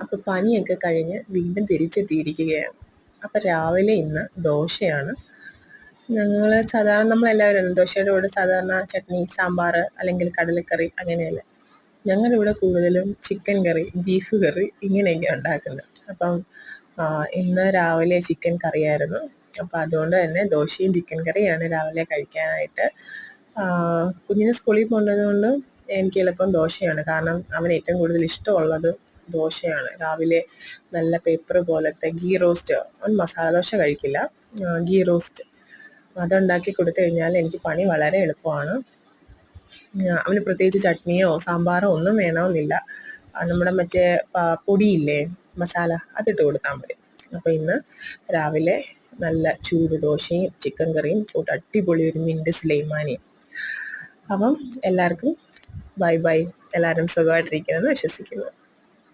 അപ്പോൾ പനിയൊക്കെ കഴിഞ്ഞ് വീണ്ടും തിരിച്ചെത്തിയിരിക്കുകയാണ്. അപ്പോൾ രാവിലെ ഇന്ന് ദോശയാണ്. ഞങ്ങൾ സാധാരണ നമ്മളെല്ലാവരും ദോശയുടെ കൂടെ സാധാരണ ചട്നി, സാമ്പാർ അല്ലെങ്കിൽ കടലക്കറി അങ്ങനെയല്ല. ഞങ്ങളിവിടെ കൂടുതലും ചിക്കൻ കറി, ബീഫ് കറി ഇങ്ങനെയൊക്കെ ഉണ്ടാക്കുന്നത്. അപ്പം ഇന്ന് രാവിലെ ചിക്കൻ കറിയായിരുന്നു. അപ്പം അതുകൊണ്ട് തന്നെ ദോശയും ചിക്കൻ കറിയാണ് രാവിലെ കഴിക്കാനായിട്ട്. കുഞ്ഞിന് സ്കൂളിൽ പോകേണ്ടത് കൊണ്ട് എനിക്ക് എളുപ്പം ദോശയാണ്. കാരണം അവന് ഏറ്റവും കൂടുതൽ ഇഷ്ടമുള്ളത് ദോശയാണ്. രാവിലെ നല്ല പേപ്പർ പോലത്തെ ഗീ റോസ്റ്റ്, അവൻ മസാല ദോശ കഴിക്കില്ല, ഗീ റോസ്റ്റ് അതുണ്ടാക്കി കൊടുത്തു കഴിഞ്ഞാൽ എനിക്ക് പണി വളരെ എളുപ്പമാണ്. അവന് പ്രത്യേകിച്ച് ചട്നിയോ സാമ്പാറോ ഒന്നും വേണമെന്നില്ല. നമ്മുടെ മറ്റേ പൊടിയില്ലേ മസാല, അതിട്ട് കൊടുത്താൽ മതി. അപ്പോൾ ഇന്ന് രാവിലെ നല്ല ചൂട് ദോശയും ചിക്കൻ കറിയും കൂട്ട് അടിപൊളി ഒരു മിൻറ്റ് സുലൈമാനിയും. അപ്പം എല്ലാവർക്കും ബൈ ബൈ. എല്ലാവരും സുഖമായിട്ടിരിക്കുമെന്ന് വിശ്വസിക്കുന്നു.